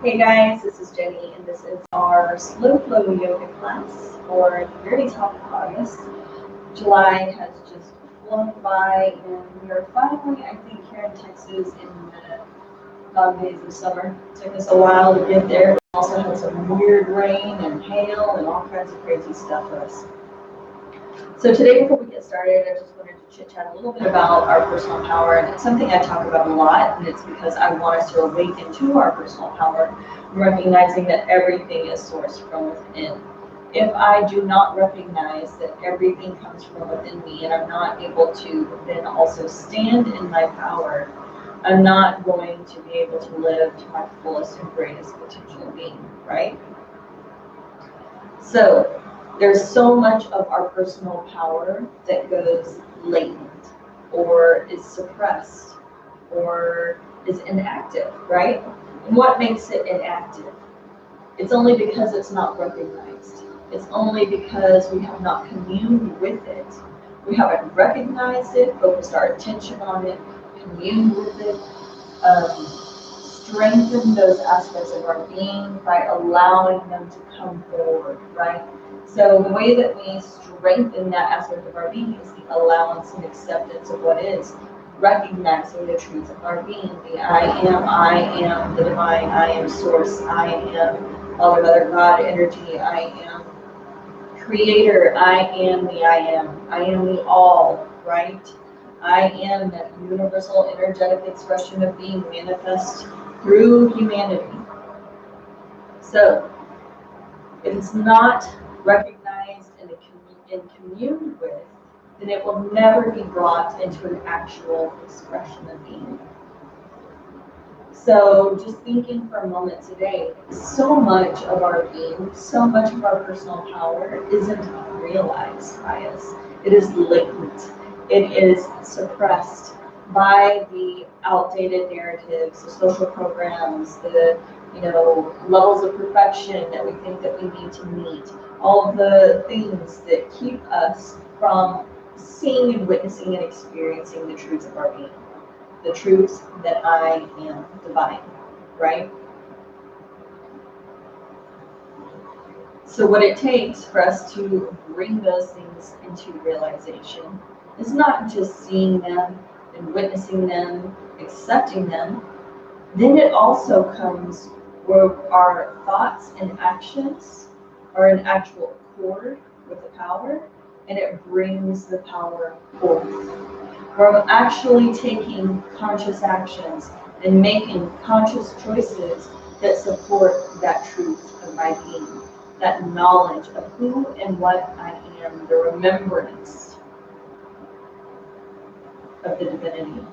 Hey guys, this is Jenny, and this is our slow flow yoga class for the very top of August. July has just flown by, and we are finally, I think, here in Texas in the dog days of summer. It took us a while to get there. We also had some weird rain and hail and all kinds of crazy stuff for us. So today, before we get started, I just wanted to chit-chat a little bit about our personal power, and it's something I talk about a lot, and it's because I want us to awaken to our personal power, recognizing that everything is sourced from within. If I do not recognize that everything comes from within me, and I'm not able to then also stand in my power, I'm not going to be able to live to my fullest and greatest potential being, right? So, there's so much of our personal power that goes latent or is suppressed or is inactive, right? And what makes it inactive? It's only because it's not recognized. It's only because we have not communed with it. We haven't recognized it, focused our attention on it, communed with it, strengthened those aspects of our being by allowing them to come forward, right? So the way that we strengthen that aspect of our being is the allowance and acceptance of what is, recognizing the truth of our being, the I am the divine, I am source, I am Father, Mother, God, energy, I am creator, I am the all, right? I am that universal energetic expression of being manifest through humanity. So, if it's not recognized and communed with, then it will never be brought into an actual expression of being. So just thinking for a moment today, so much of our being, so much of our personal power isn't realized by us. It is latent. It is suppressed by the outdated narratives, the social programs, the levels of perfection that we think that we need to meet, all of the things that keep us from seeing and witnessing and experiencing the truths of our being, the truths that I am divine, right? So what it takes for us to bring those things into realization is not just seeing them and witnessing them, accepting them. Then it also comes where our thoughts and actions are in actual accord with the power, and it brings the power forth. Where I'm actually taking conscious actions and making conscious choices that support that truth of my being, that knowledge of who and what I am, the remembrance of the divinity.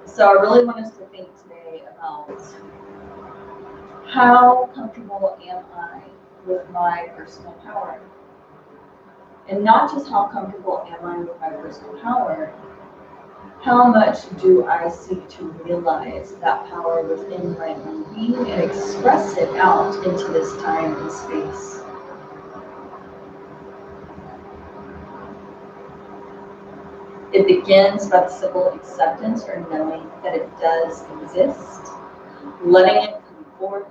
So I really want us to think today about how comfortable am I with my personal power? And not just how comfortable am I with my personal power, how much do I seek to realize that power within my own being and express it out into this time and space? It begins by the simple acceptance or knowing that it does exist, letting it come forth,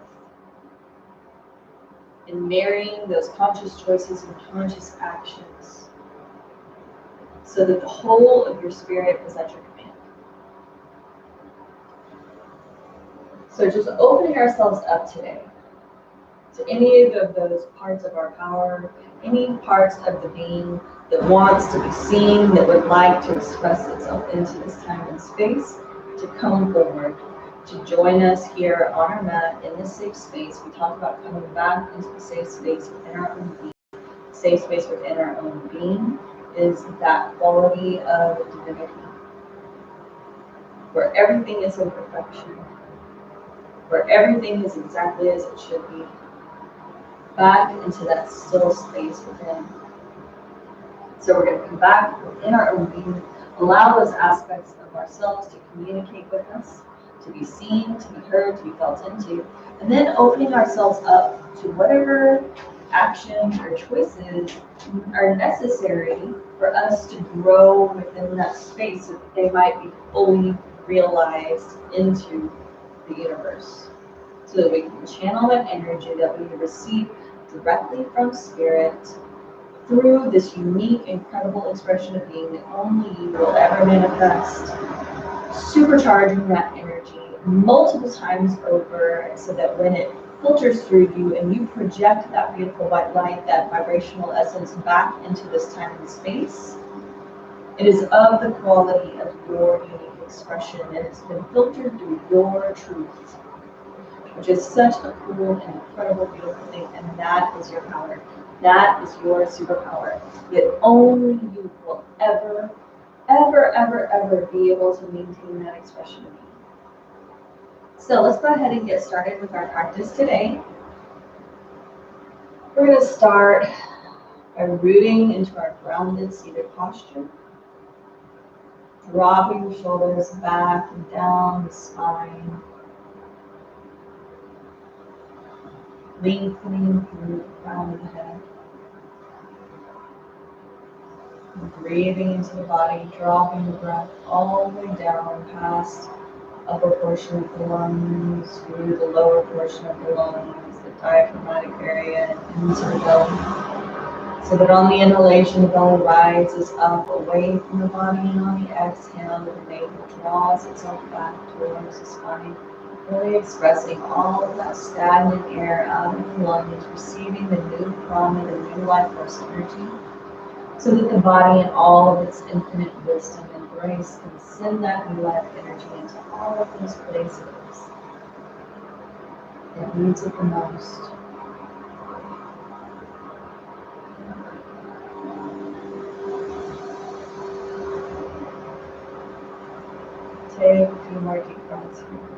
and marrying those conscious choices and conscious actions so that the whole of your spirit is at your command. So just opening ourselves up today to any of those parts of our power, any parts of the being that wants to be seen, that would like to express itself into this time and space, to come forward, to join us here on our mat in this safe space. We talk about coming back into the safe space within our own being. Safe space within our own being is that quality of divinity, where everything is in perfection, where everything is exactly as it should be, back into that still space within. So we're going to come back within our own being, allow those aspects of ourselves to communicate with us, to be seen, to be heard, to be felt into, and then opening ourselves up to whatever actions or choices are necessary for us to grow within that space so that they might be fully realized into the universe so that we can channel that energy that we receive directly from spirit through this unique, incredible expression of being that only you will ever manifest, supercharging that energy multiple times over so that when it filters through you and you project that beautiful white light, that vibrational essence back into this time and space, it is of the quality of your unique expression and it's been filtered through your truth, which is such a cool and incredible, beautiful thing, and that is your power. That is your superpower. That only you will ever, ever, ever, ever be able to maintain that expression of you. So let's go ahead and get started with our practice today. We're going to start by rooting into our grounded seated posture, dropping the shoulders back and down the spine, lengthening through the crown of the head. Breathing into the body, dropping the breath all the way down past upper portion of the lungs, through the lower portion of the lungs, the diaphragmatic area, and into the belly. So that on the inhalation, the belly rises up away from the body, and on the exhale, the navel draws itself back towards the spine, really expressing all of that stagnant air out of the lungs, receiving the new prana, the new life force energy, so that the body and all of its infinite wisdom and grace can send that new life energy into all of those places that needs it the most. Take a few more deep breaths here.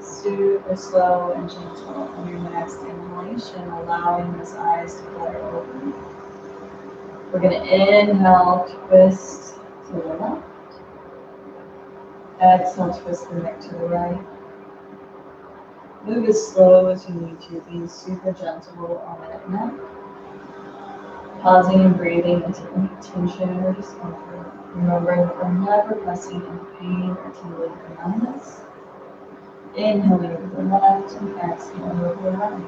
Super slow and gentle on your next inhalation, allowing those eyes to flutter open. We're going to inhale, twist to the left. Exhale, twist the neck to the right. Move as slow as you need to, being super gentle on that neck. Pausing and breathing into any tension or discomfort. Remembering that we're never pressing into pain or tingling or numbness. Inhaling over the left and exhaling over the right.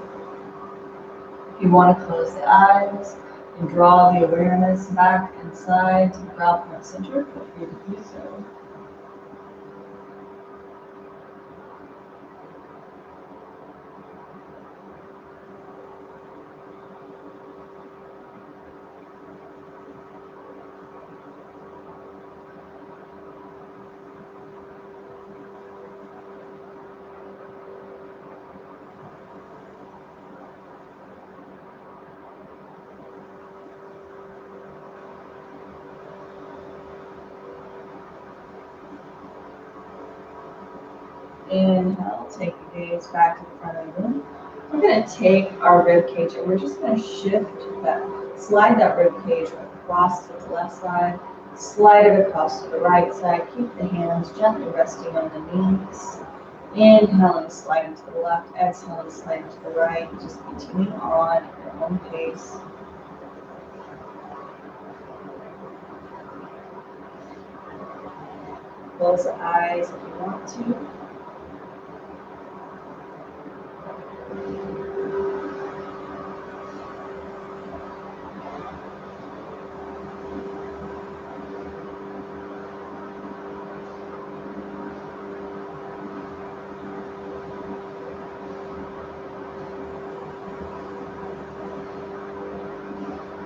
If you want to close the eyes and draw the awareness back inside to the brow point center, feel free to do so. Inhale, take your gaze back to the front of the room. We're going to take our rib cage and we're just going to shift that, slide that rib cage across to the left side, slide it across to the right side. Keep the hands gently resting on the knees. Inhaling, sliding to the left, exhaling, sliding to the right. Just continue on at your own pace. Close the eyes if you want to.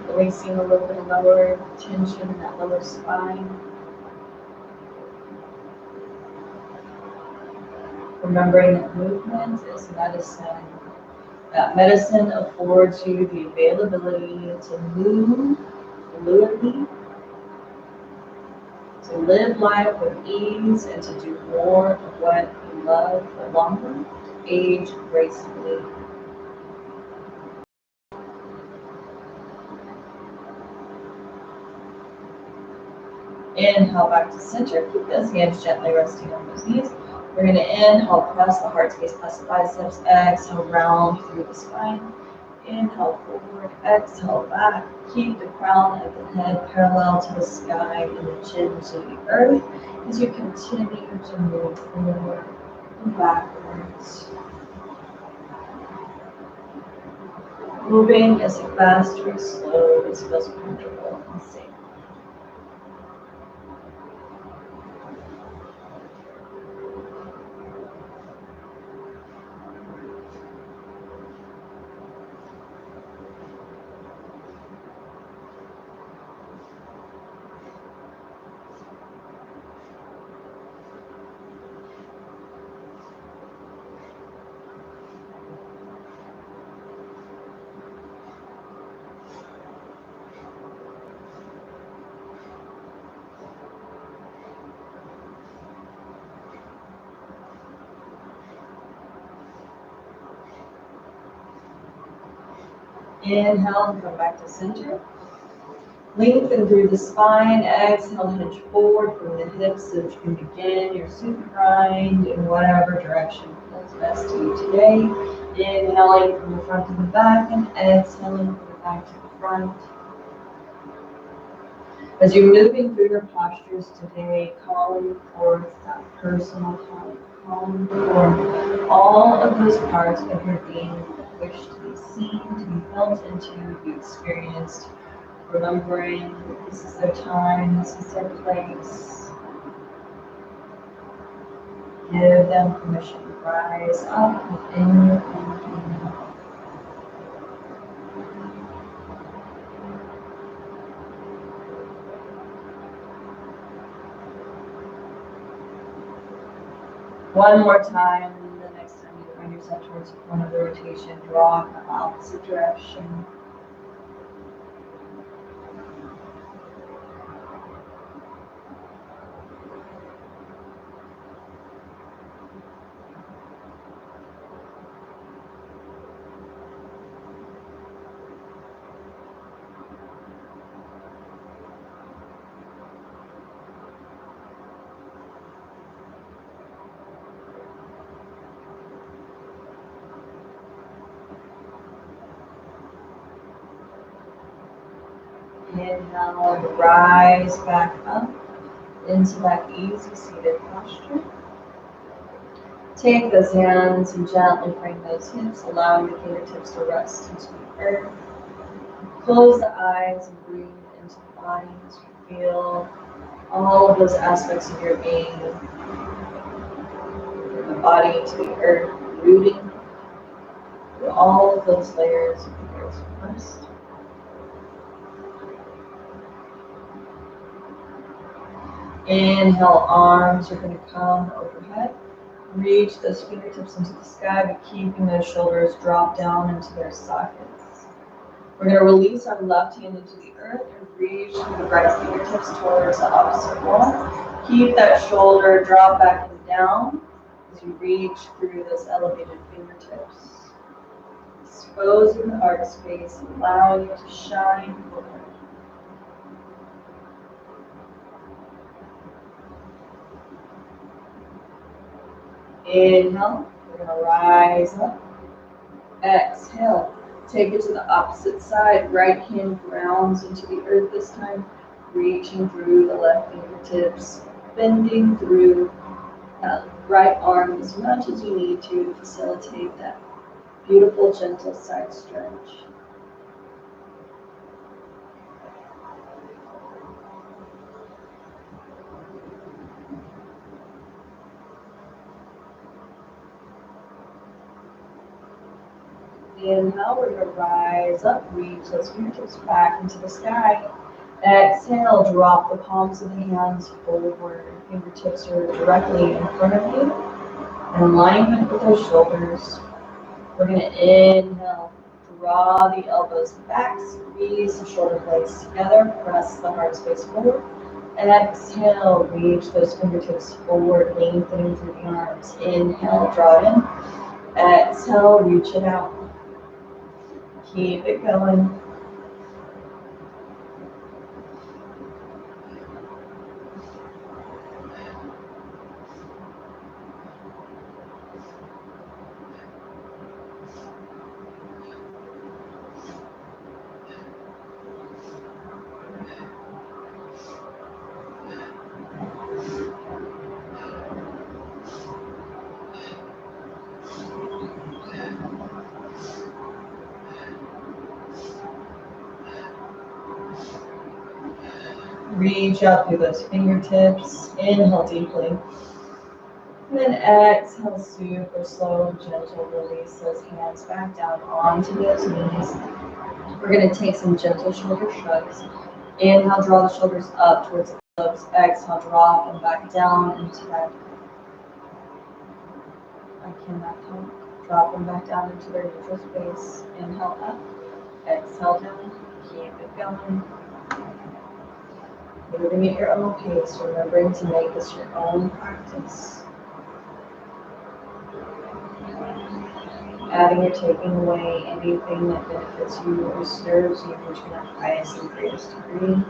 Releasing a little bit of lower tension in that lower spine. Remembering that movement is medicine. That medicine affords you the availability to move fluidly, to live life with ease, and to do more of what you love for longer, age gracefully. Inhale back to center. Keep those hands gently resting on those knees. We're going to inhale, press the heart space past the biceps. Exhale, round through the spine. Inhale forward, exhale back. Keep the crown of the head parallel to the sky and the chin to the earth as you continue to move forward and backwards. Moving as fast or as slow as feels comfortable and safe. Inhale and come back to center. Lengthen through the spine. Exhale, hinge forward from the hips so that you can begin your super grind in whatever direction feels best to you today. Inhaling from the front to the back and exhaling from the back to the front. As you're moving through your postures today, calling forth that personal time, calling forth all of those parts of your being that wish to be seen, to be felt into, to be experienced, remembering this is their time, this is their place. Give them permission to rise up within your own kingdom. One more time, and the next time you find yourself towards the front of the rotation, draw in the opposite direction. Inhale, rise back up into that easy seated posture. Take those hands and gently bring those hips, allowing the fingertips to rest into the earth. Close the eyes and breathe into the body as you feel all of those aspects of your being, from the body to the earth, rooting through all of those layers of the earth's crust. Inhale, arms are going to come overhead. Reach those fingertips into the sky, but keeping those shoulders drop down into their sockets. We're going to release our left hand into the earth and reach through the right fingertips towards the opposite wall. Keep that shoulder drop back and down as you reach through those elevated fingertips. Exposing the heart space, allowing it to shine forward. Inhale, we're going to rise up. Exhale, take it to the opposite side. Right hand grounds into the earth this time, reaching through the left fingertips, bending through that right arm as much as you need to facilitate that beautiful, gentle side stretch. Inhale, we're going to rise up, reach those fingertips back into the sky. Exhale, drop the palms of the hands forward. Fingertips are directly in front of you, in alignment with those shoulders. We're going to inhale, draw the elbows back, squeeze the shoulder blades together, press the heart space forward. Exhale, reach those fingertips forward, lengthening through the arms. Inhale, draw it in. Exhale, reach it out. Keep it going. Reach out through those fingertips. Inhale deeply. And then exhale, super slow and gentle. Release those hands back down onto those knees. We're going to take some gentle shoulder shrugs. Inhale, draw the shoulders up towards the glutes. Exhale, drop them back down into that. I cannot talk. Drop them back down into their neutral space. Inhale up. Exhale down. Keep it going. Moving at your own pace. Remembering to make this your own practice. Adding or taking away anything that benefits you or serves you to your highest and greatest degree.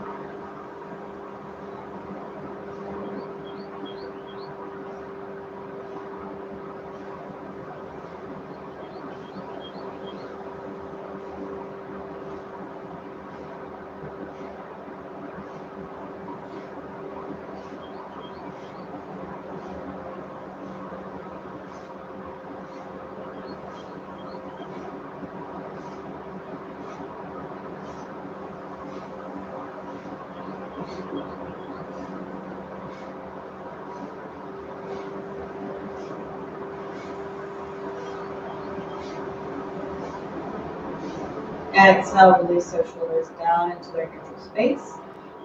Exhale, release those shoulders down into their neutral space.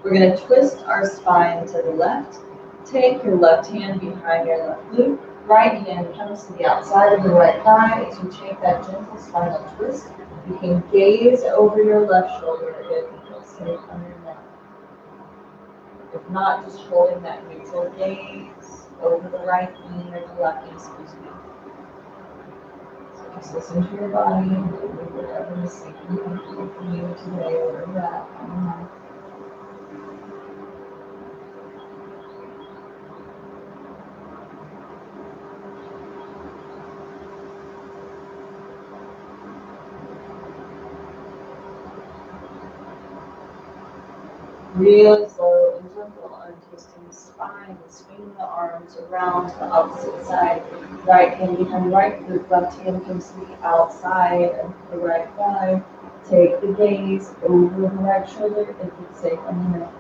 We're going to twist our spine to the left. Take your left hand behind your left glute. Right hand comes to the outside of the right thigh. As you take that gentle spinal twist, you can gaze over your left shoulder if it feels safe on your neck. If not, just holding that neutral gaze over the right knee or the left knee, excuse me. Just listen to your body and do whatever is safe and comfortable for you today, wherever you're at. Really slow and gentle, untwisting the spine and swinging the arms around to the opposite side. Right hand behind right glute, left hand comes to the outside of the right thigh. Take the gaze over the right shoulder if it's safe on the neck.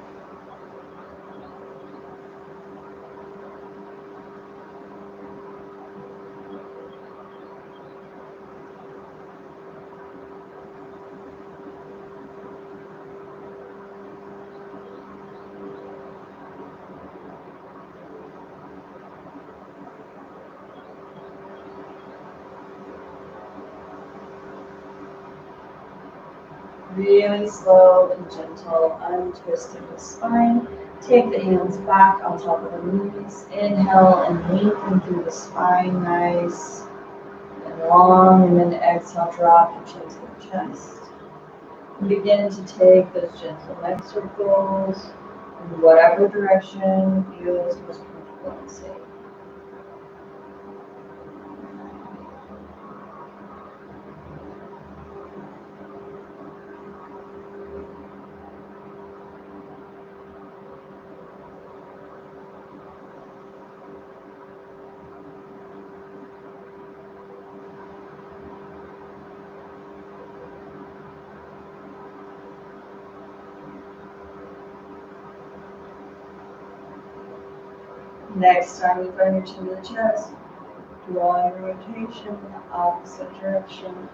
Really slow and gentle, untwisting the spine. Take the hands back on top of the knees. Inhale and lengthen through the spine, nice and long. And then exhale, drop your chin to the chest. And begin to take those gentle neck circles in whatever direction feels most comfortable and safe. Next time you bring your chin to the chest, draw your rotation in the opposite direction.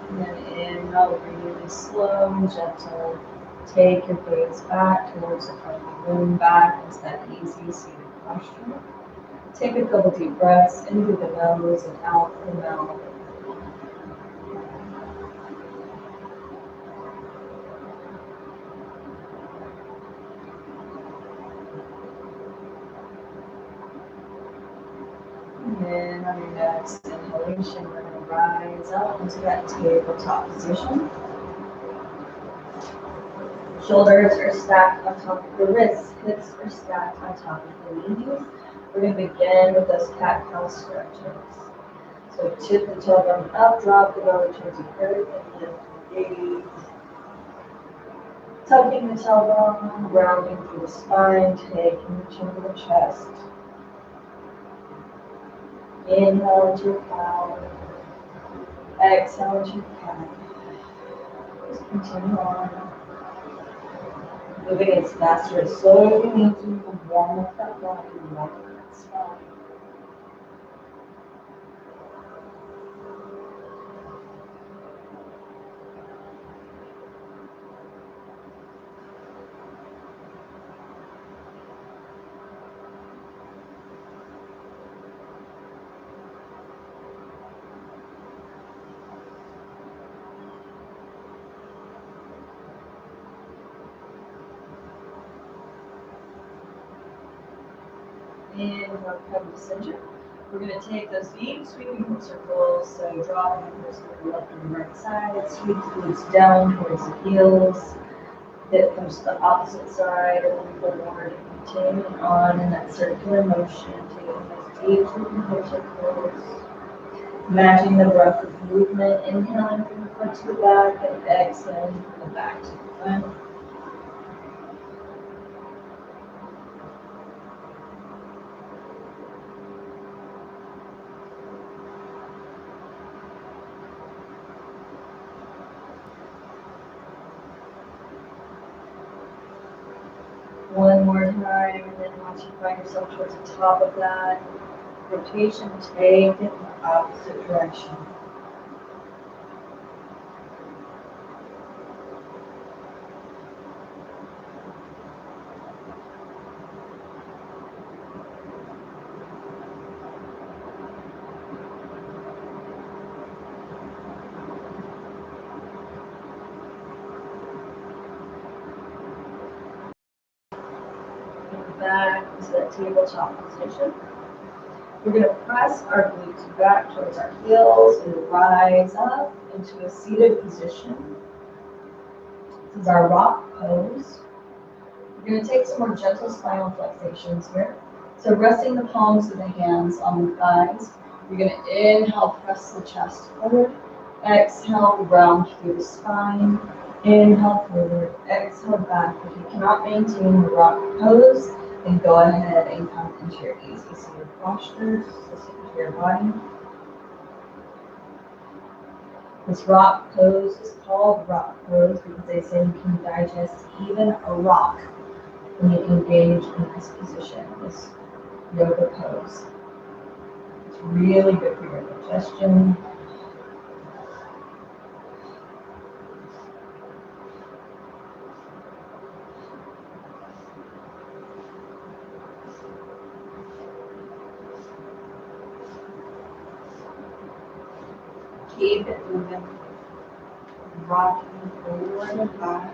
And then inhale, really slow and gentle. Take your gaze back towards the front of the room, back into that easy seated posture. Take a couple deep breaths in through the nose and out through the mouth. And on your next inhalation, we're going to rise up into that tabletop position. Shoulders are stacked on top of the wrists, hips are stacked on top of the knees. We're going to begin with those cat-cow stretches. So tip the tailbone up, drop the belly towards the earth, and lift the gaze. Tucking the tailbone, rounding through the spine, taking the chin to the chest. Inhale into your cow. Exhale into your cat. Just continue on. Moving as fast or as slow as you need to warm up that body, warm up that spine. Inhale, come to center. We're going to take those deep sweeping circles. So drop the first to the left and the right side. Sweep the glutes down towards the heels. Hip comes to the opposite side, and then forward. Continuing on in that circular motion, taking those deep sweeping circles. Matching the breath with movement. Inhaling from the front to the back, and exhaling from the back to the front. One more time, and then once you find yourself towards the top of that rotation, take it in the opposite direction. Back to that tabletop position. We're going to press our glutes back towards our heels and rise up into a seated position. This is our rock pose. We're going to take some more gentle spinal flexations here. So resting the palms of the hands on the thighs. You're going to inhale, press the chest forward. Exhale, round through the spine. Inhale forward, exhale back. If you cannot maintain the rock pose, then go ahead and come into your easy seated posture, specific to your body. This rock pose is called rock pose because they say you can digest even a rock when you engage in this position, this yoga pose. It's really good for your digestion. Keep it moving, rocking forward and back.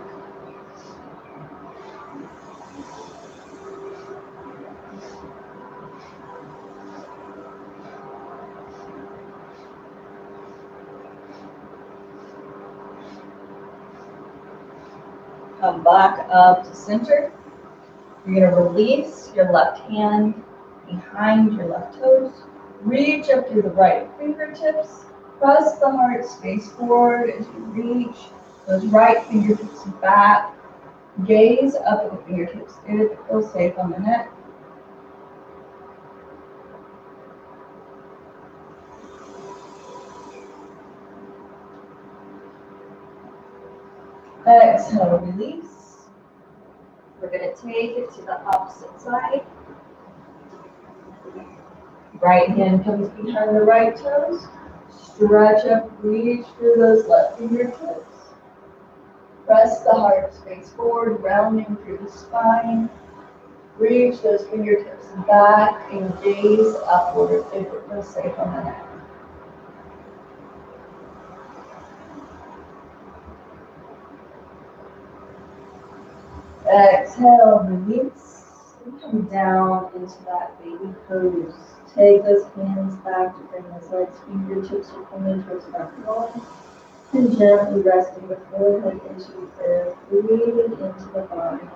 Come back up to center. You're going to release your left hand behind your left toes. Reach up through the right fingertips. Press the heart space forward as you reach those right fingertips back. Gaze up at the fingertips. Good, feel safe on the neck. Exhale, release. We're going to take it to the opposite side. Right hand comes behind the right toes. Stretch up, reach through those left fingertips. Press the heart space forward, rounding through the spine. Reach those fingertips back and gaze upward if it feels safe on the neck. Exhale, release, and come down into that baby pose. Take those hands back to bring those legs, fingertips are pointing towards the back wall. And gently resting the forehead into the earth, breathing into the body.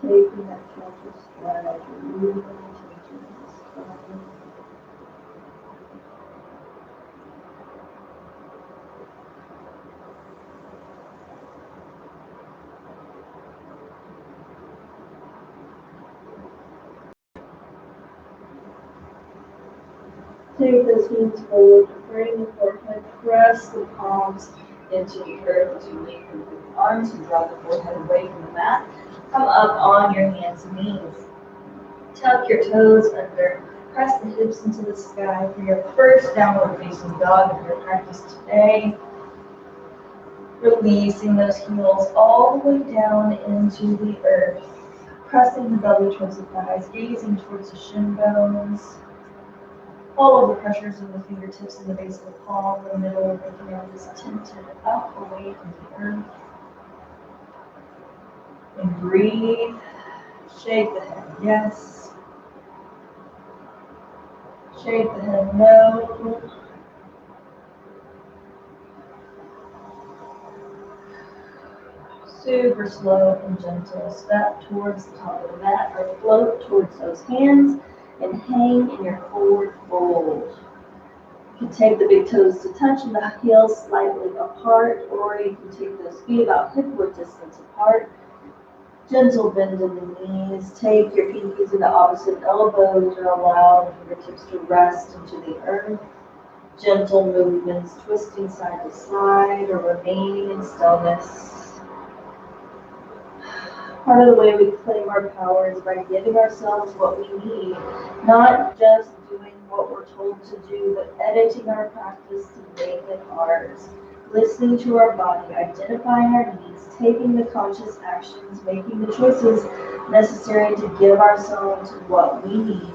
Taking that cactus stride, breathing into the spine. Take those hands forward, bring the forehead, press the palms into the earth as you lengthen the arms and draw the forehead away from the mat. Come up on your hands and knees. Tuck your toes under. Press the hips into the sky for your first downward facing dog of your practice today. Releasing those heels all the way down into the earth. Pressing the belly towards the thighs, gazing towards the shin bones. All of the pressures of the fingertips in the base of the palm, the middle of the hand is tilted up away from the earth. And breathe. Shake the head, yes. Shake the head, no. Super slow and gentle. Step towards the top of the mat or float towards those hands and hang in your forward fold. You can take the big toes to touch and the heels slightly apart, or you can take those feet about hip-width distance apart. Gentle bend in the knees. Take your pinkies to the opposite elbows or allow the fingertips to rest into the earth. Gentle movements, twisting side to side or remaining in stillness. Part of the way we claim our power is by giving ourselves what we need, not just doing what we're told to do, but editing our practice to make it ours. Listening to our body, identifying our needs, taking the conscious actions, making the choices necessary to give ourselves what we need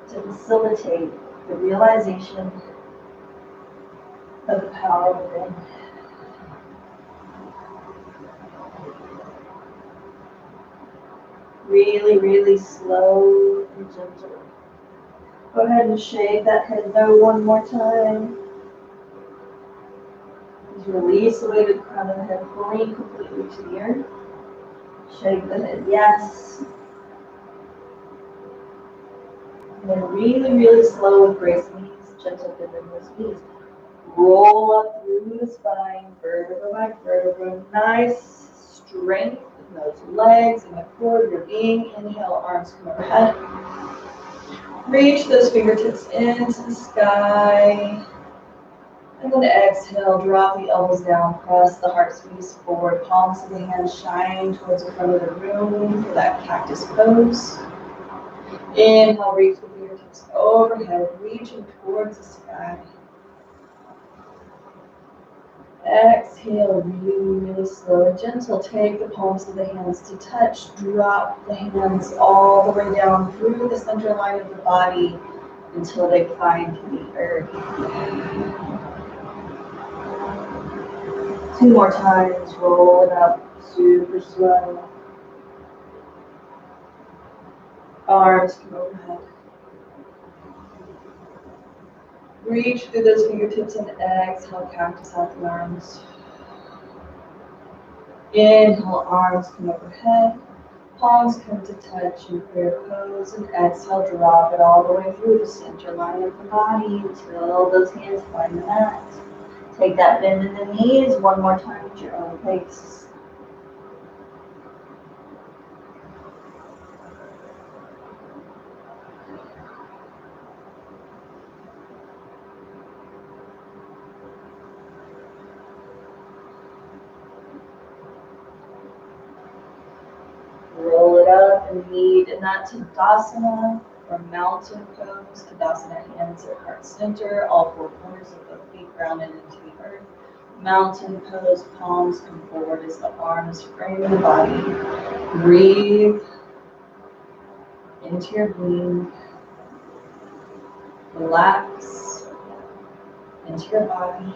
to facilitate the realization of the power within. Really, really slow and gentle. Go ahead and shake that head no one more time. Just release the weight of the crown of the head, fully, completely to the earth. Shake the head, yes. And then really, really slow with grace knees, gentle bend in those knees. Roll up through the spine, vertebra by vertebra. Nice strength in those legs and the core of your being. Inhale, arms come overhead. Reach those fingertips into the sky. And then exhale, drop the elbows down, press the heart squeeze forward, palms of the hands shine towards the front of the room for that cactus pose. Inhale, reach the fingertips overhead, reaching towards the sky. Exhale, really, really slow and gentle. Take the palms of the hands to touch. Drop the hands all the way down through the center line of the body until they find the earth. 2 more times. Roll it up super slow. Arms come overhead. Reach through those fingertips and exhale, cactus out the arms. Inhale, arms come overhead. Palms come to touch in prayer pose, and exhale, drop it all the way through the center line of the body until those hands find the mat. Take that bend in the knees one more time at your own pace. Roll it up and meet in that Tadasana or mountain pose. Tadasana, hands at heart center, all 4 corners of the feet grounded into the earth. Mountain pose, palms come forward as the arms frame the body. Breathe into your being. Relax into your body.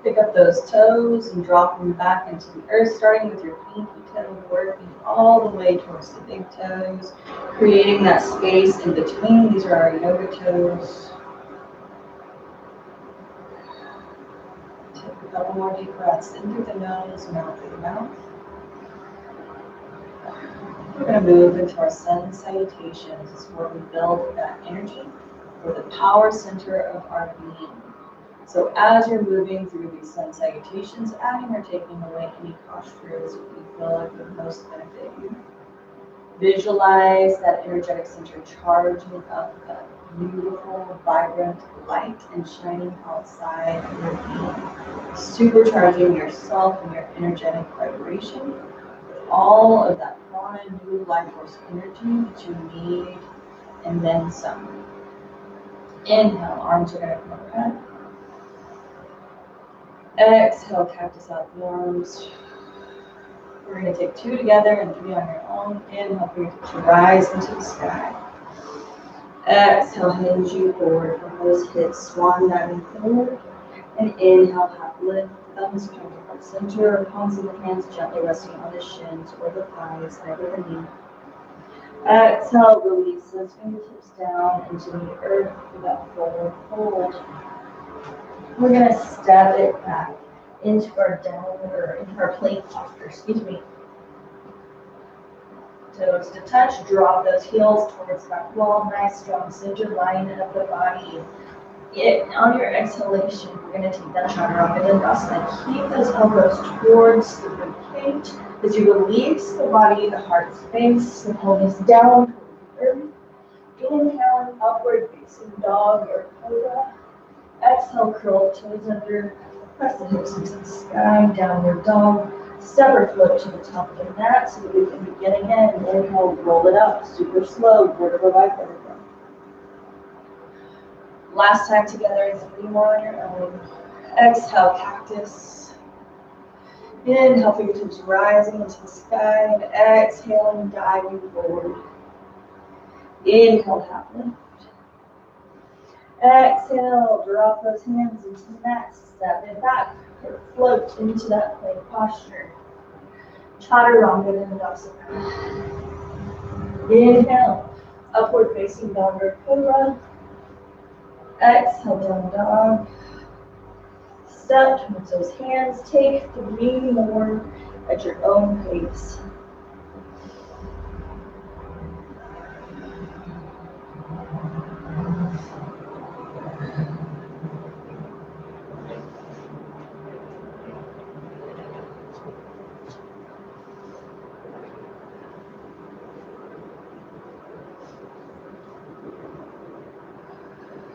Pick up those toes and drop them back into the earth, starting with your pinky toe, working all the way towards the big toes, creating that space in between. These are our yoga toes. Take a couple more deep breaths in through the nose and out through the mouth. We're going to move into our sun salutations. This is where we build that energy or the power center of our being. So as you're moving through these sun salutations, adding or taking away any postures that you feel like would most benefit you. Visualize that energetic center charging up that beautiful, vibrant light and shining outside of your being, supercharging yourself and your energetic vibration with all of that prana, new life force energy that you need, and then some. Inhale, arms are going to come overhead. Exhale, cactus out the arms. We're going to take 2 together and 3 on your own. Inhale, bring it to rise into the sky. Exhale, hinge you forward from those hips, swan diving forward. And inhale, half lift, thumbs come to heart center, palms of the hands gently resting on the shins or the thighs, never the knee. Exhale, release those fingertips down into the earth for that forward fold. We're going to step it back into our downward, or into our plank posture, excuse me. Toes to touch, drop those heels towards that wall, nice strong center line of the body. On your exhalation, we're going to take that chaturanga dandasana. Keep those elbows towards the rib cage as you release the body, the heart space, the pelvis down towards the earth. Inhale, upward facing dog or cobra. Exhale, curl toes under, press the hips into the sky, downward dog. Step or float to the top of the mat so that we can begin again. Inhale, roll it up, super slow, vertebra by vertebra. Last time together, 3 more on your own. Exhale, cactus. Inhale, fingertips rising into the sky, and exhaling, diving forward. Inhale, half lift. Exhale, drop those hands into the mat, step it back, or float into that plank posture. Chaturanga dandasana. Inhale, upward facing dog or cobra. Exhale, down dog. Step towards those hands. Take 3 more at your own pace.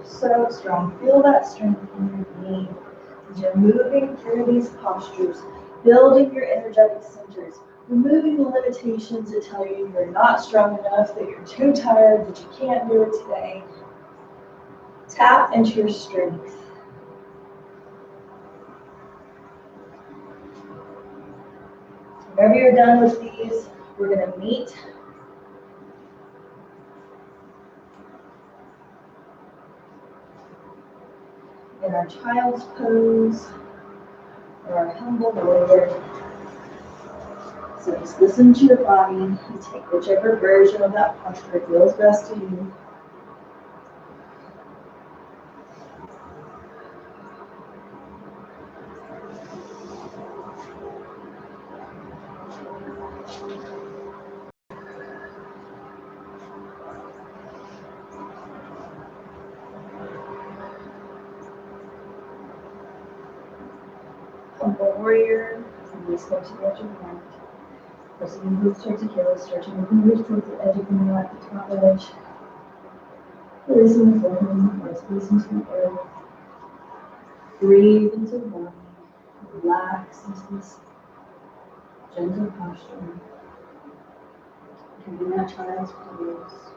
So strong. Feel that strength in your knee as you're moving through these postures, building your energetic centers, removing the limitations that tell you you're not strong enough, that you're too tired, that you can't do it today. Tap into your strength. Whenever you're done with these, we're going to meet in our child's pose or our humble warrior. So just listen to your body and take whichever version of that posture feels best to you. Humble warrior, knees go to the edge of the mat. Pressing the glutes towards the heels, stretching the fingers towards the edge of the mat, the top edge. Releasing the forehead and the heart, squeeze into the earth. Breathe into the body. Relax into this gentle posture. Taking that child's pose.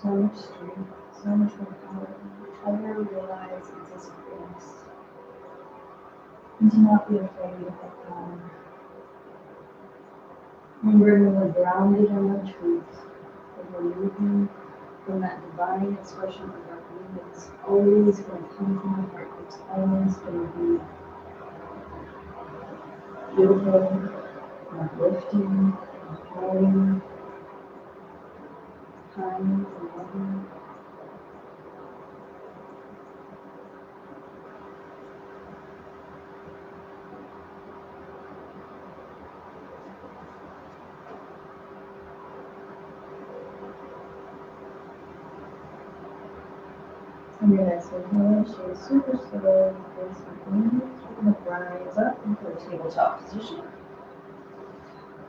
So much strength, so much more power. Ever realize it's His grace. And to not be afraid of that power. Remember, we're grounded in the truth. And we're moving from that divine expression of our being. It's always going to come from our heart. It's always going to be beautiful, uplifting, empowering, kind, and loving. And your next inhale, stay super slow, face your knees, we're going to rise up into a tabletop position.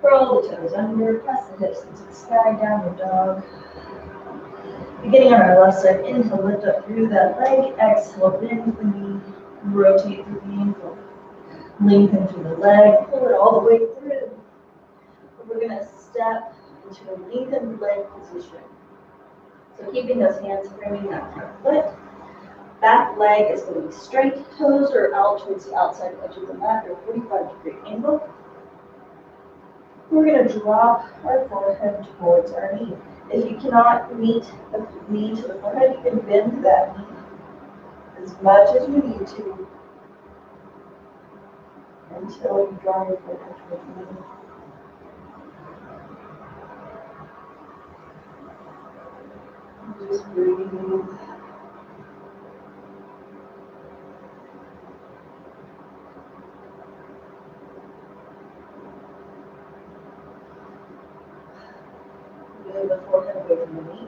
Curl the toes under, press the hips into the sky, downward dog. Beginning on our left side, inhale, lift up through that leg, exhale, bend the knee, rotate through the ankle. Lengthen through the leg, pull it all the way through. We're going to step into a lengthened leg position. So keeping those hands framing that front foot. Back leg is going to be straight, toes are out towards the outside edge of the mat at a 45-degree angle. We're going to drop our forehead towards our knee. If you cannot meet the knee to the forehead, you can bend that knee as much as you need to until you draw your forehead towards the knee. Just breathe. The forehead away from the knee.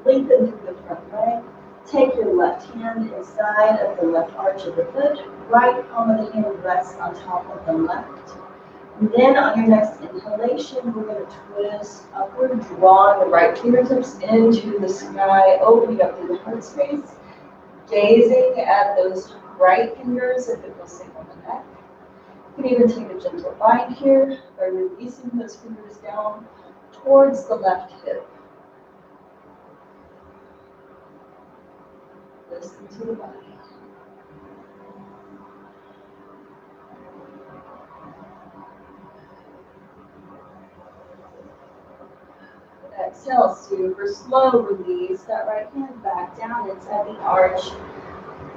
Lengthen through the front leg. Take your left hand inside of the left arch of the foot. Right palm of the hand rests on top of the left. And then on your next inhalation, we're going to twist upward, drawing the right fingertips into the sky, opening up through the heart space, gazing at those right fingers if it feels safe on the neck. You can even take a gentle bind here by releasing those fingers down towards the left hip. Listen to the body. Exhale, super slow, release that right hand back down inside the arch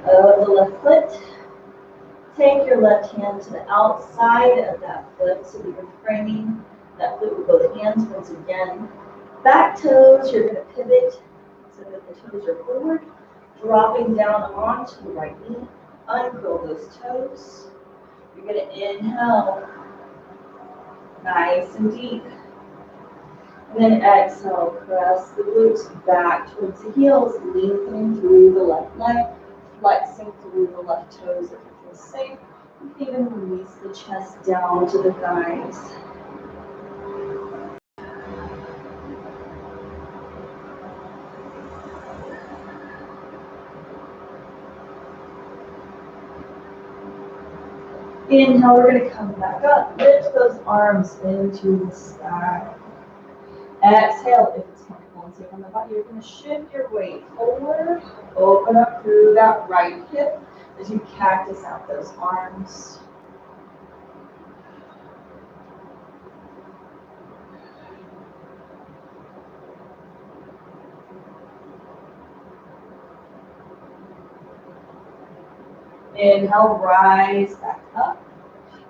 of the left foot. Take your left hand to the outside of that foot so that you're framing that foot with both hands. Once again, back toes, you're going to pivot so that the toes are forward, dropping down onto the right knee. Uncurl those toes. You're going to inhale, nice and deep. And then exhale, press the glutes back towards the heels, lengthening through the left leg, flexing through the left toes if it feels safe. You can even release the chest down to the thighs. Inhale, we're going to come back up, lift those arms into the sky. Exhale, if it's comfortable and safe on the body, you're going to shift your weight forward, open up through that right hip as you cactus out those arms. Inhale, rise back up.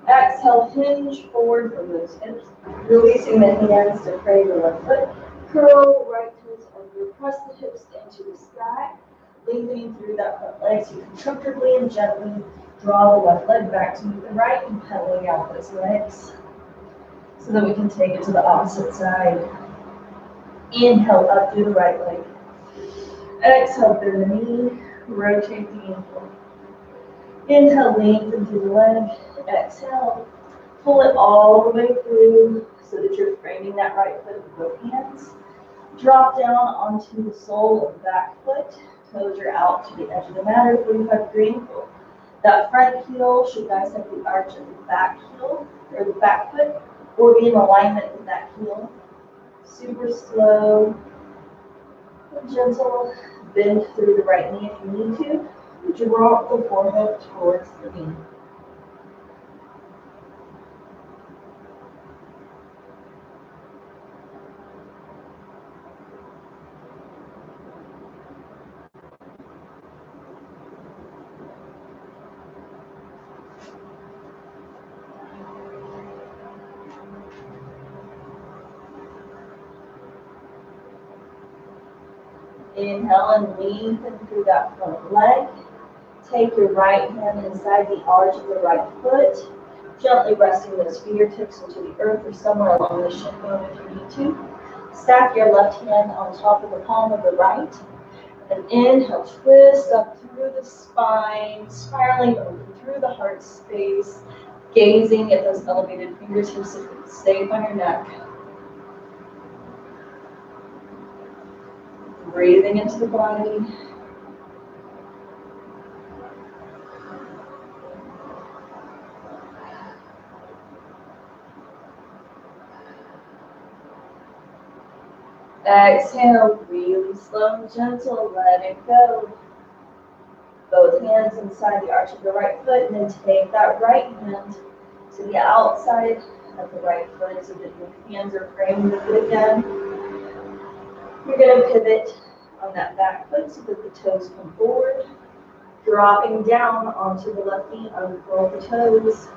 Exhale, hinge forward from those hips, releasing the hands to frame the left foot. Curl right toes under, press the hips into the sky, lengthening through that front leg so you can comfortably and gently draw the left leg back to meet the right and pedaling out those legs so that we can take it to the opposite side. Inhale up through the right leg. Exhale through the knee, rotate the ankle. Inhale, lengthen through the leg. Exhale, pull it all the way through so that you're framing that right foot with both hands. Drop down onto the sole of the back foot. Toes are out to the edge of the mat or 45-degree angle. That front heel should dissect the arch of the back heel or the back foot or be in alignment with that heel. Super slow and gentle. Bend through the right knee if you need to. Drop the forehead towards the knee. Inhale and lengthen through that front leg. Take your right hand inside the arch of the right foot, gently resting those fingertips into the earth or somewhere along the shin bone if you need to. Stack your left hand on top of the palm of the right. And inhale, twist up through the spine, spiraling over through the heart space, gazing at those elevated fingertips if it's safe on your neck. Breathing into the body. Exhale, really slow and gentle, let it go. Both hands inside the arch of the right foot, and then take that right hand to the outside of the right foot so that your hands are framing the foot again. You're going to pivot on that back foot so that the toes come forward. Dropping down onto the left knee, uncurl the toes.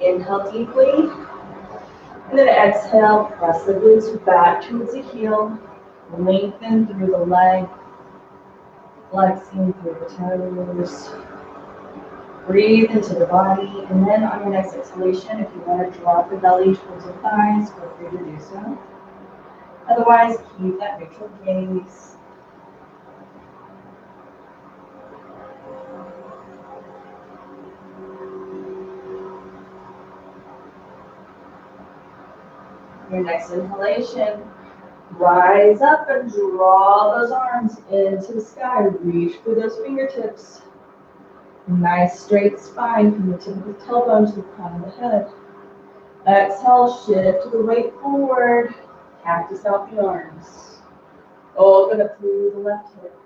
Inhale deeply. And then exhale, press the glutes back towards the heel. Lengthen through the leg. Flexing through the toes. Breathe into the body. And then on your next exhalation, if you want to drop the belly towards the thighs, feel free to do so. Otherwise, keep that neutral gaze. Your next inhalation, rise up and draw those arms into the sky. Reach for those fingertips. Nice straight spine from the tip of the tailbone to the crown of the head. Exhale, shift the weight forward. Cactus out the arms. Open up through the left hip.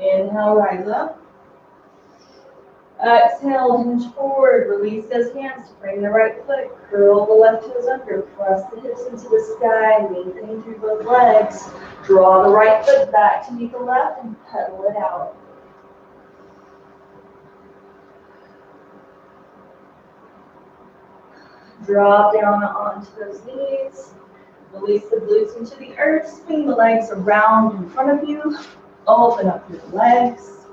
Inhale, rise up. Exhale, hinge forward. Release those hands to frame the right foot. Curl the left toes under. Press the hips into the sky. Lengthening through both legs. Draw the right foot back to meet the left and pedal it out. Drop down onto those knees. Release the glutes into the earth. Swing the legs around in front of you. Open up your legs.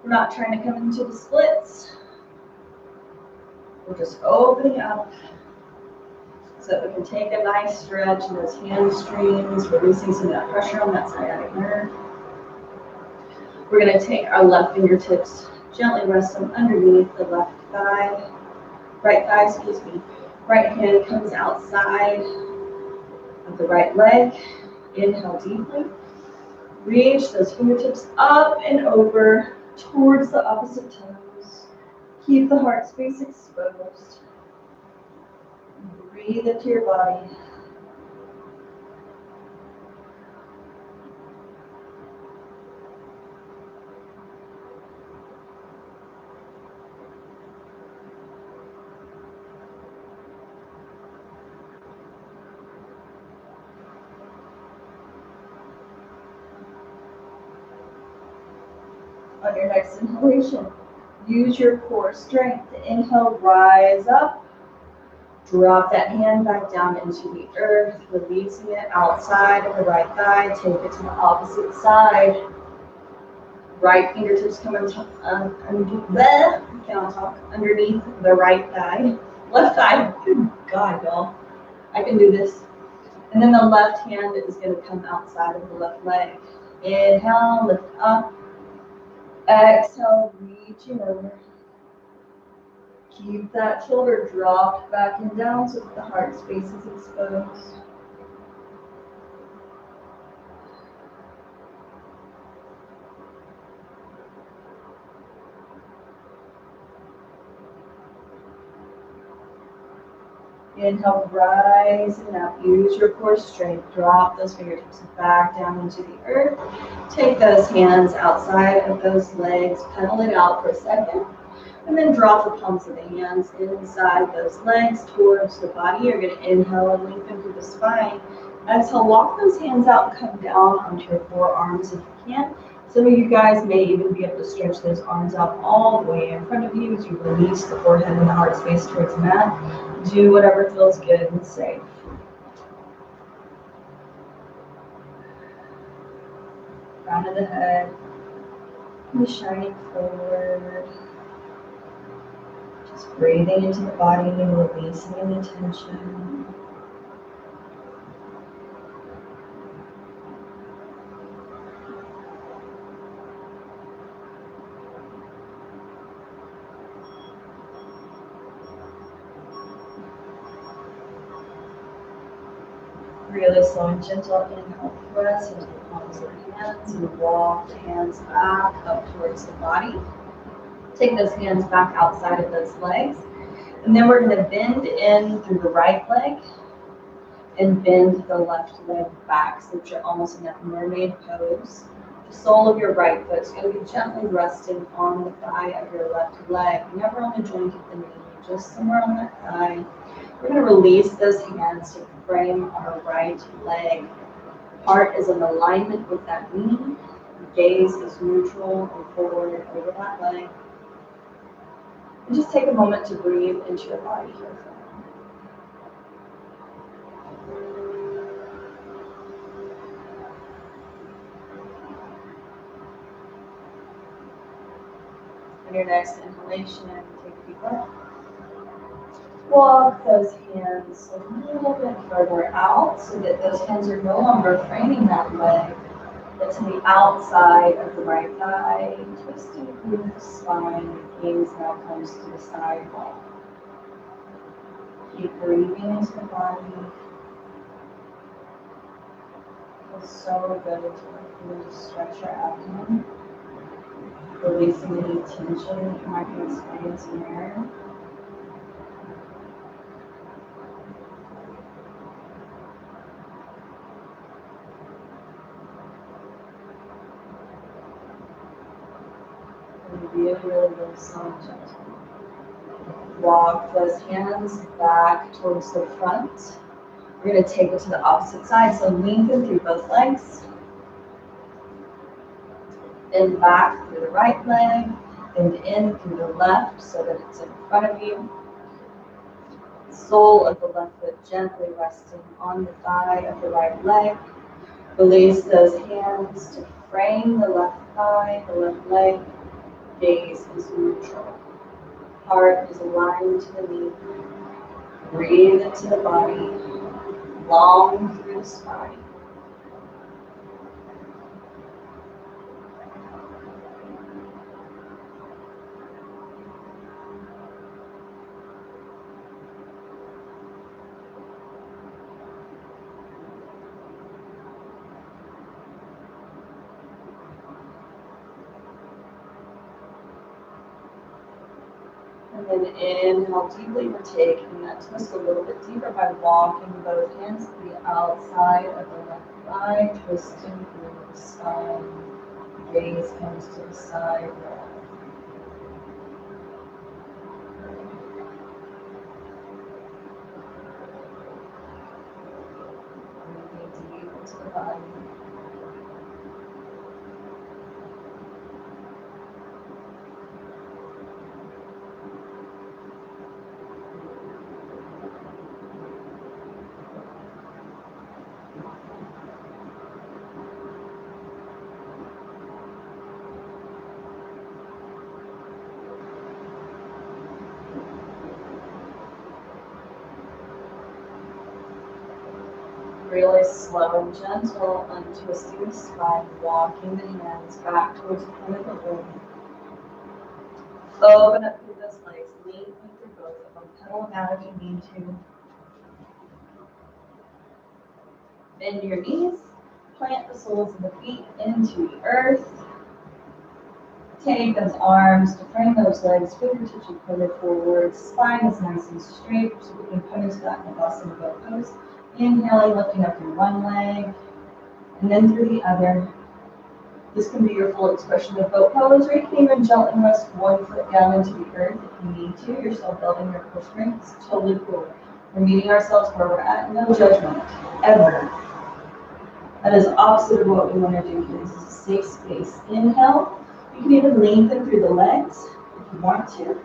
We're not trying to come into the splits. We're just opening up so that we can take a nice stretch in those hamstrings, releasing some of that pressure on that sciatic nerve. We're going to take our left fingertips, gently rest them underneath the left thigh. Right thigh, excuse me. Right hand comes outside of the right leg. Inhale deeply. Reach those fingertips up and over towards the opposite toes. Keep the heart space exposed. Breathe into your body. On your next inhalation, use your core strength. Inhale, rise up. Drop that hand back down into the earth, releasing it outside of the right thigh. Take it to the opposite side. Right fingertips come underneath the right thigh. Left thigh, good God, y'all. I can do this. And then the left hand is going to come outside of the left leg. Inhale, lift up. Exhale, reaching over. Keep that shoulder dropped back and down so that the heart space is exposed. Inhale, rising up. Use your core strength. Drop those fingertips back down into the earth. Take those hands outside of those legs. Pedal it out for a second. And then drop the palms of the hands inside those legs towards the body. You're going to inhale and lengthen through the spine. Exhale, walk those hands out and come down onto your forearms if you can. Some of you guys may even be able to stretch those arms out all the way in front of you as you release the forehead and the heart space towards the mat. Do whatever feels good and safe. Crown of the head, and shining forward. Just breathing into the body and releasing any tension. Really slow and gentle inhale, press into the palms of the hands and walk the hands back up towards the body. Take those hands back outside of those legs. And then we're going to bend in through the right leg and bend the left leg back so that you're almost in that mermaid pose. The sole of your right foot is going to be gently resting on the thigh of your left leg, never on the joint of the knee, just somewhere on that thigh. We're going to release those hands to frame our right leg. Heart is in alignment with that knee. Gaze is neutral and forward over that leg. And just take a moment to breathe into your body here. On your next inhalation, take a deep breath. Walk those hands a little bit further out so that those hands are no longer framing that leg, but to the outside of the right thigh, twisting through the spine. Gaze now comes to the side wall. Keep breathing into the body. Feels so good to stretch your abdomen, releasing any tension that you might be experiencing there. Really slow and gentle. Walk those hands back towards the front. We're going to take it to the opposite side, so lengthen through both legs. Bend back through the right leg, bend in through the left so that it's in front of you. The sole of the left foot gently resting on the thigh of the right leg. Release those hands to frame the left thigh, the left leg. Gaze is neutral. Heart is aligned to the knee. Breathe into the body. Long through the spine. And then inhale deeply, we're taking that twist a little bit deeper by walking both hands to the outside of the left thigh, twisting through the spine. Gaze comes to the side wall. Breathing deep into the body. Really slow and gentle, untwisting the spine, walking the hands back towards the front of the room. Open up through those legs, lengthen through both of them. Pedal them out if you need to. Bend your knees, plant the soles of the feet into the earth. Take those arms to frame those legs, fingertips are pointed forward, spine is nice and straight, so we can punish that in the Boston boat pose. Inhaling, lifting up through one leg, and then through the other. This can be your full expression of boat pose, or you can even gently rest one foot down into the earth if you need to. You're still building your core strength. It's totally cool. We're meeting ourselves where we're at, no judgment, ever. That is opposite of what we want to do here. This is a safe space. Inhale. You can even lengthen through the legs if you want to.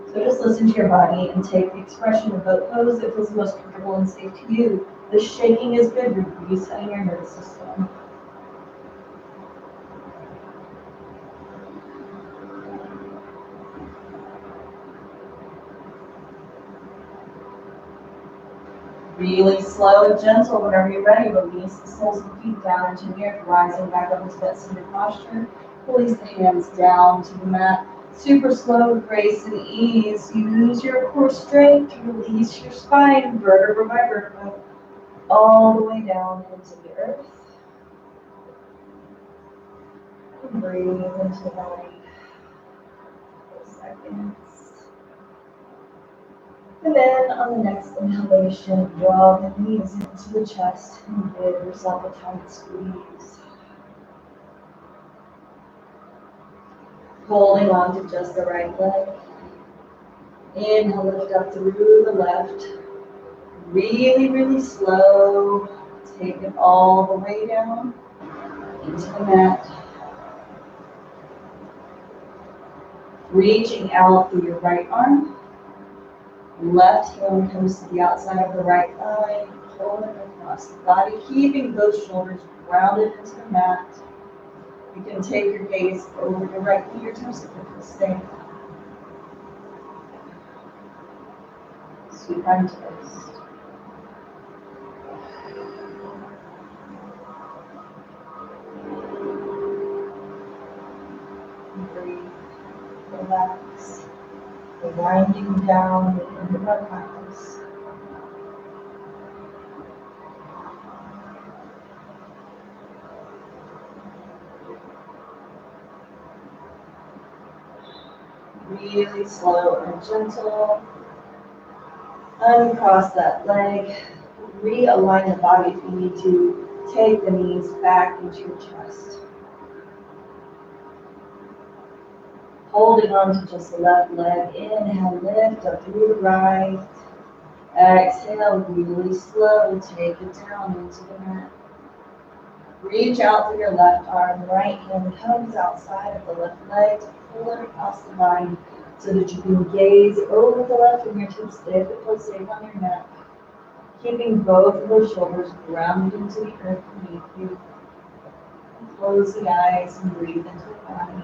So just listen to your body and take the expression of boat pose that feels most comfortable and safe to you. The shaking is good. You're resetting your nervous system. Really slow and gentle. Whenever you're ready, release the soles of the feet down into the earth, rising back up into that seated posture. Release the hands down to the mat. Super slow with grace and ease. Use your core strength to release your spine, vertebra by vertebra, all the way down into the earth. And breathe into the body for seconds. And then on the next inhalation, draw the knees into the chest and give yourself a tight squeeze. Holding on to just the right leg. Inhale, lift up through the left. Really, really slow. Take it all the way down into the mat. Reaching out through your right arm. Left hand comes to the outside of the right thigh. Pull it across the body, keeping those shoulders grounded into the mat. You can take your gaze over your right fingertips if you stay. Supine twist. Breathe, relax. We're winding down the end of our practice. Really slow and gentle. Uncross that leg. Realign the body if you need to. Take the knees back into your chest. Holding on to just the left leg. Inhale, lift up through the right. Exhale, really slow. Take it down into the mat. Reach out through your left arm. Right hand comes outside of the left leg to pull it across the body so that you can gaze over the left fingertips. Stay the foot safe on your neck. Keeping both of those shoulders grounded into the earth beneath you. And close the eyes and breathe into the body.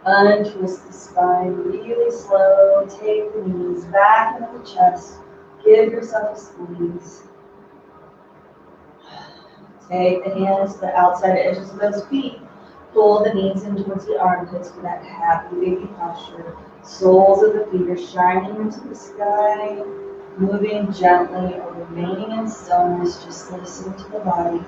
Untwist the spine really slow. Take the knees back into the chest. Give yourself a squeeze. Take the hands to the outside edges of those feet. Pull the knees in towards the armpits for that happy baby posture. Soles of the feet are shining into the sky. Moving gently or remaining in stillness. Just listen to the body.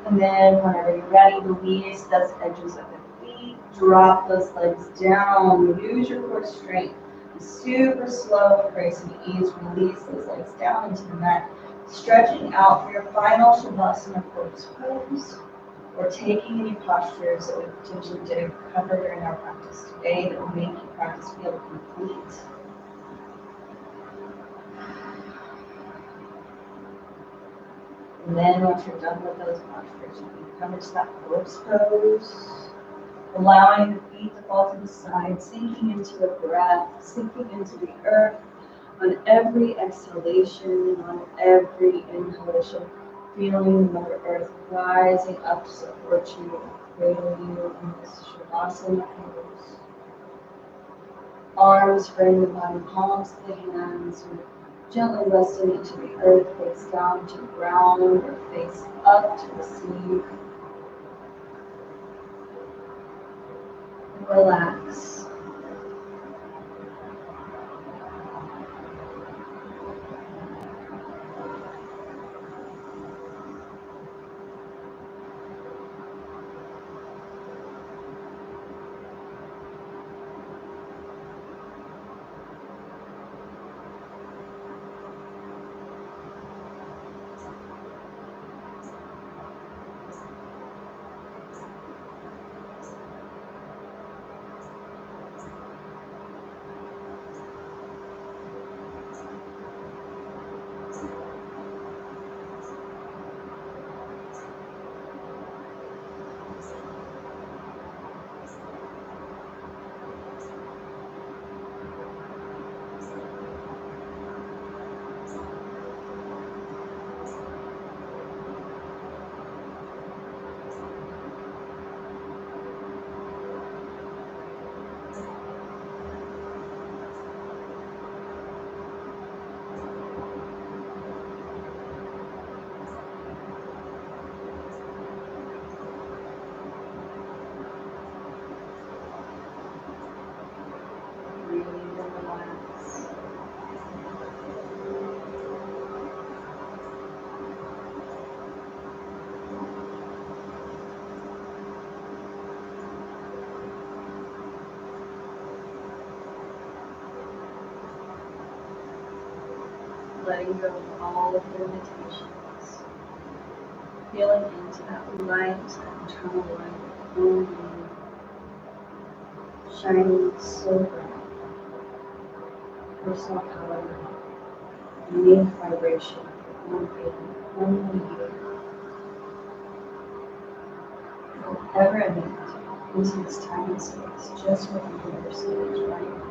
And then whenever you're ready, release those edges of the feet. Drop those legs down. Use your core strength. Super slow with grace and ease. Release those legs down into the mat. Stretching out for your final Shavasana corpse pose. Or taking any postures that we potentially did cover during our practice today that will make your practice feel complete. And then once you're done with those postures, you can come into that corpse pose, allowing the feet to fall to the side, sinking into the breath, sinking into the earth on every exhalation and on every inhalation, feeling Mother Earth rising up to support you, cradle you in this Shavasana pose. Arms framed behind palms of the hands, gently resting into the earth, face down to the ground, or face up to receive. Relax. letting go of all of the limitations, feeling into that light, that internal light, only shining so bright. Personal power, unique vibration, one being, only you. Whatever it meant into this time and space, just with you on your stage right now.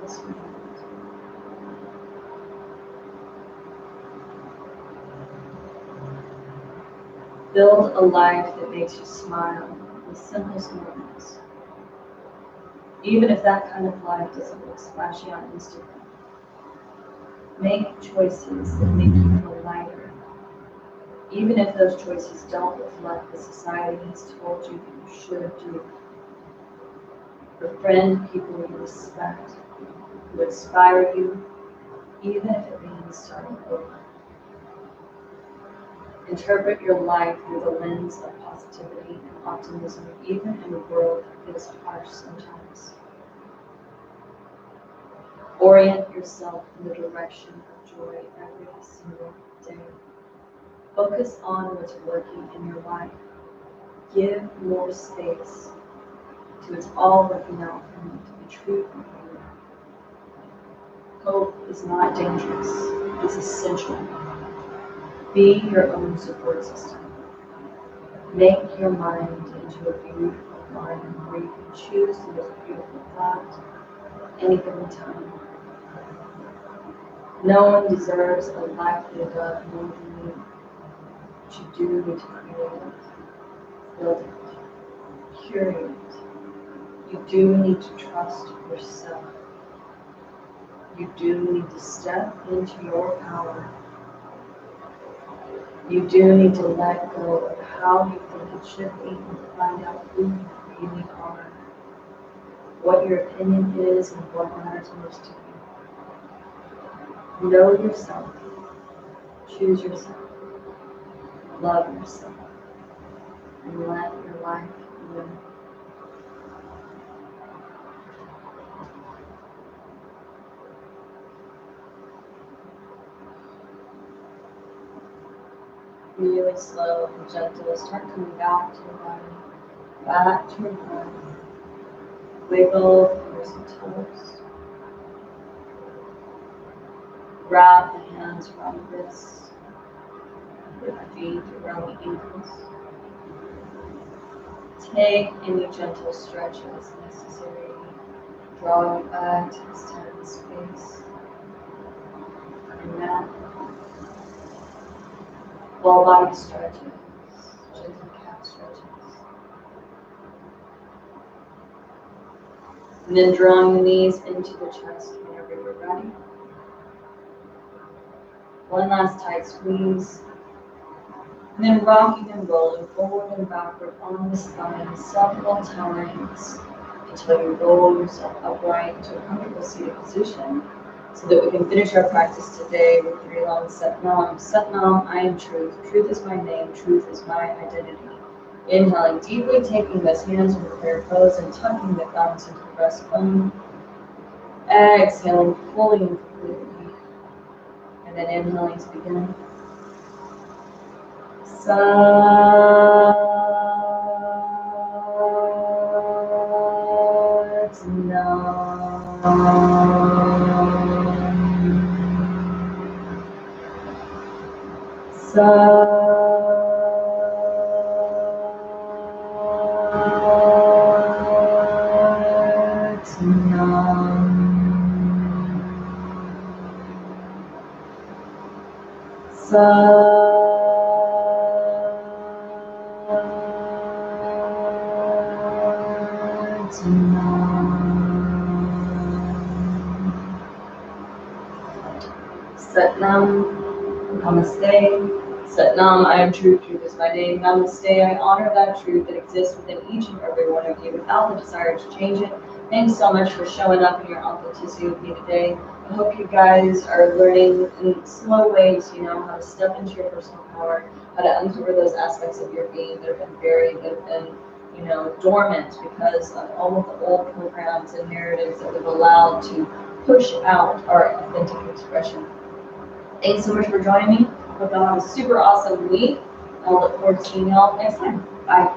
This moment. Build a life that makes you smile in the simplest moments. Even if that kind of life doesn't look splashy on Instagram. Make choices that make you feel lighter. Even if those choices don't reflect what society has told you that you should do. Befriend people you respect, who inspire you, even if it means starting over. Interpret your life through the lens of positivity and optimism, even in a world that feels harsh sometimes. Orient yourself in the direction of joy every single day. Focus on what's working in your life. Give more space to it's all working out for you to be true for you. Hope is not dangerous, it's essential. Be your own support system. Make your mind into a beautiful garden where you can choose the most beautiful thought any given time. No one deserves a life they love more than you. But you do need to create it, build it, curate it. You do need to trust yourself. You do need to step into your power. You do need to let go of how you think it should be and find out who you really are, what your opinion is, and what matters most to you. Know yourself, choose yourself, love yourself, and let your life live. Really slow and gentle, start coming back to your body, back to your breath. Wiggle the fingers and toes. Wrap the hands around the wrists, the feet around the ankles. Take any gentle stretches necessary. Draw you back to this tense space. And now, full body stretches, gentle calf stretches. And then drawing the knees into the chest whenever you're ready. One last tight squeeze. And then rocking and rolling forward and backward on the spine several times until you roll yourself upright into a comfortable seated position so that we can finish our practice today with 3 long Satnam. Satnam, I am truth. Truth is my name. Truth is my identity. Inhaling deeply, taking those hands in prayer pose and tucking the thumbs into the breastbone. Exhaling fully and completely. And then inhaling to begin. Satnam, Namaste. Satnam, I am truth, truth is my name. Namaste, I honor that truth that exists within each and every one of you without the desire to change it. Thanks so much for showing up in your authenticity with me today. I hope you guys are learning in slow ways, how to step into your personal power, how to uncover those aspects of your being that have been buried, that have been dormant because of all of the old programs and narratives that we've allowed to push out our authentic expression. Thanks so much for joining me. Hope y'all have a super awesome week. I'll look forward to seeing y'all next time. Bye.